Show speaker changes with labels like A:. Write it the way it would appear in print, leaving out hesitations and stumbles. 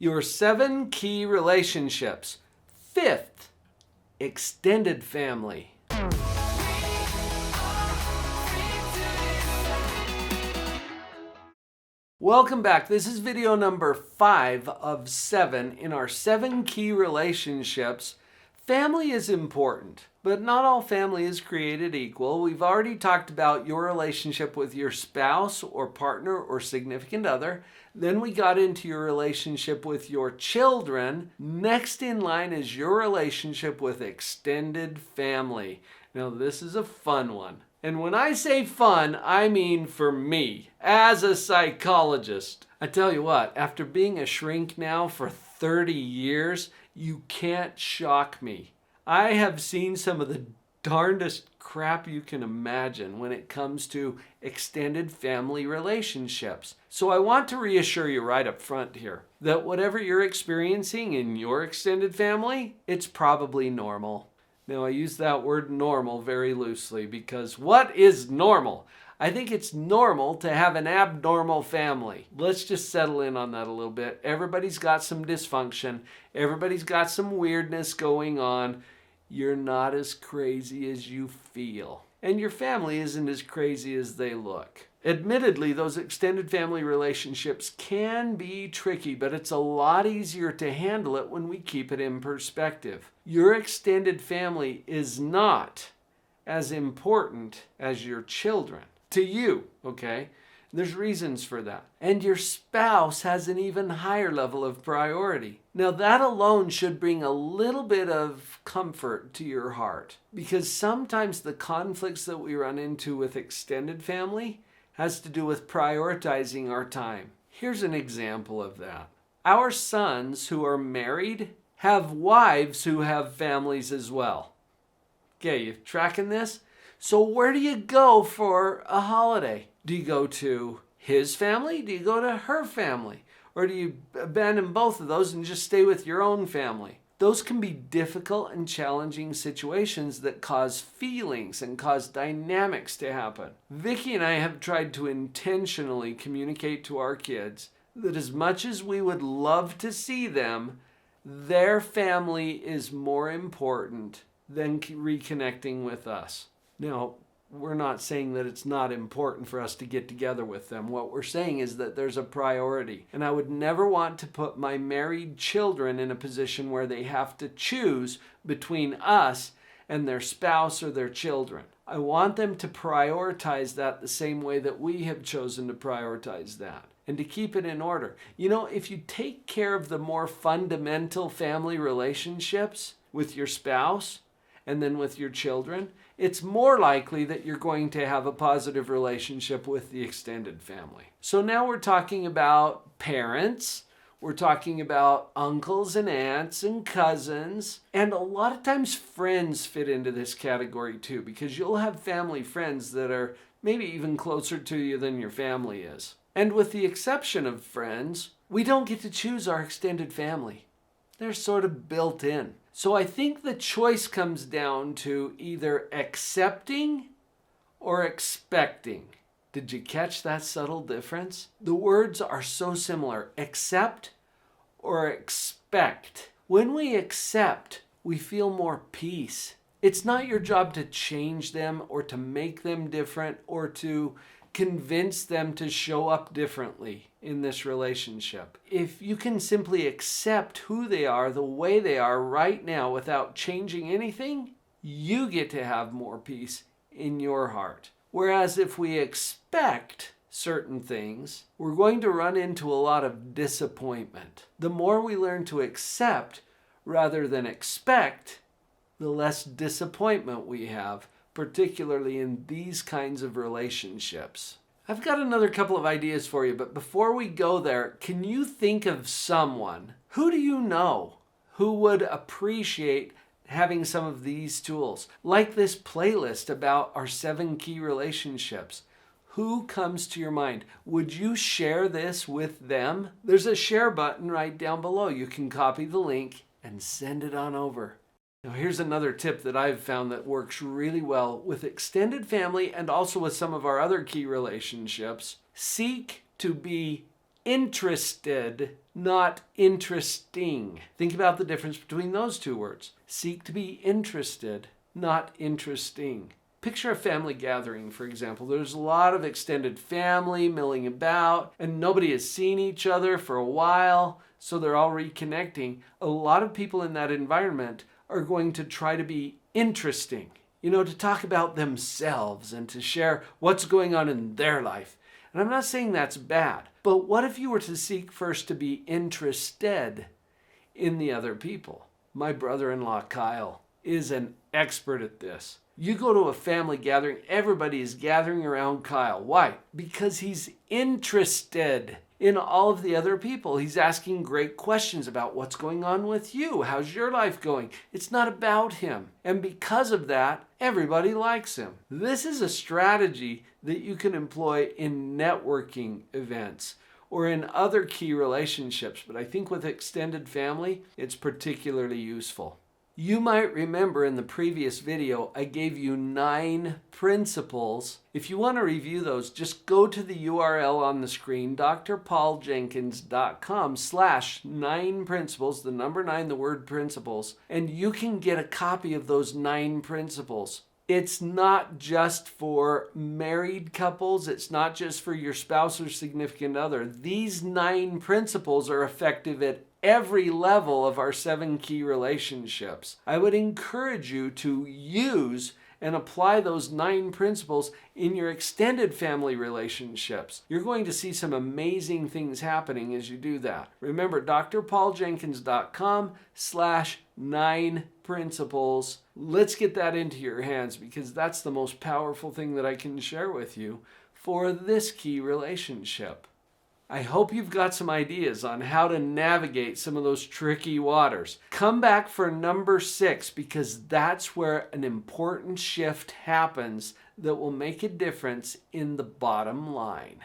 A: Your 7 key relationships. 5th, extended family. Welcome back. This is video number 5 of 7 in our 7 key relationships. Family is important, but not all family is created equal. We've already talked about your relationship with your spouse or partner or significant other. Then we got into your relationship with your children. Next in line is your relationship with extended family. Now, this is a fun one. And when I say fun, I mean for me, as a psychologist. I tell you what, after being a shrink now for 30 years, you can't shock me. I have seen some of the darndest crap you can imagine when it comes to extended family relationships. So I want to reassure you right up front here that whatever you're experiencing in your extended family, it's probably normal. Now, I use that word normal very loosely because what is normal? I think it's normal to have an abnormal family. Let's just settle in on that a little bit. Everybody's got some dysfunction. Everybody's got some weirdness going on. You're not as crazy as you feel. And your family isn't as crazy as they look. Admittedly, those extended family relationships can be tricky, but it's a lot easier to handle it when we keep it in perspective. Your extended family is not as important as your children. To you, okay? There's reasons for that. And your spouse has an even higher level of priority. Now, that alone should bring a little bit of comfort to your heart, because sometimes the conflicts that we run into with extended family has to do with prioritizing our time. Here's an example of that. Our sons who are married have wives who have families as well. Okay, you tracking this? So where do you go for a holiday? Do you go to his family? Do you go to her family? Or do you abandon both of those and just stay with your own family? Those can be difficult and challenging situations that cause feelings and cause dynamics to happen. Vicki and I have tried to intentionally communicate to our kids that as much as we would love to see them, their family is more important than reconnecting with us. Now, we're not saying that it's not important for us to get together with them. What we're saying is that there's a priority. And I would never want to put my married children in a position where they have to choose between us and their spouse or their children. I want them to prioritize that the same way that we have chosen to prioritize that, and to keep it in order. You know, if you take care of the more fundamental family relationships with your spouse and then with your children, it's more likely that you're going to have a positive relationship with the extended family. So now we're talking about parents, we're talking about uncles and aunts and cousins, and a lot of times friends fit into this category too, because you'll have family friends that are maybe even closer to you than your family is. And with the exception of friends, we don't get to choose our extended family. They're sort of built in. So I think the choice comes down to either accepting or expecting. Did you catch that subtle difference? The words are so similar. Accept or expect. When we accept, we feel more peace. It's not your job to change them or to make them different or to convince them to show up differently in this relationship. If you can simply accept who they are, the way they are right now without changing anything, you get to have more peace in your heart. Whereas if we expect certain things, we're going to run into a lot of disappointment. The more we learn to accept rather than expect, the less disappointment we have, particularly in these kinds of relationships. I've got another couple of ideas for you, but before we go there, can you think of someone, who do you know, who would appreciate having some of these tools? Like this playlist about our 7 key relationships. Who comes to your mind? Would you share this with them? There's a share button right down below. You can copy the link and send it on over. Now, here's another tip that I've found that works really well with extended family and also with some of our other key relationships. Seek to be interested not interesting. Think about the difference between those two words. Seek to be interested, not interesting. Picture a family gathering, for example. There's a lot of extended family milling about, and nobody has seen each other for a while, so they're all reconnecting. A lot of people in that environment are going to try to be interesting, to talk about themselves and to share what's going on in their life. And I'm not saying that's bad, but what if you were to seek first to be interested in the other people? My brother-in-law, Kyle, is an expert at this. You go to a family gathering, everybody is gathering around Kyle. Why? Because he's interested in all of the other people. He's asking great questions about what's going on with you. How's your life going? It's not about him. And because of that, everybody likes him. This is a strategy that you can employ in networking events or in other key relationships. But I think with extended family, it's particularly useful. You might remember in the previous video, I gave you 9 principles. If you want to review those, just go to the URL on the screen, drpauljenkins.com/9 principles, the number 9, the word principles, and you can get a copy of those 9 principles. It's not just for married couples. It's not just for your spouse or significant other. These 9 principles are effective at every level of our 7 key relationships. I would encourage you to use and apply those 9 principles in your extended family relationships. You're going to see some amazing things happening as you do that. Remember, drpauljenkins.com/9 principles. Let's get that into your hands because that's the most powerful thing that I can share with you for this key relationship. I hope you've got some ideas on how to navigate some of those tricky waters. Come back for number 6 because that's where an important shift happens that will make a difference in the bottom line.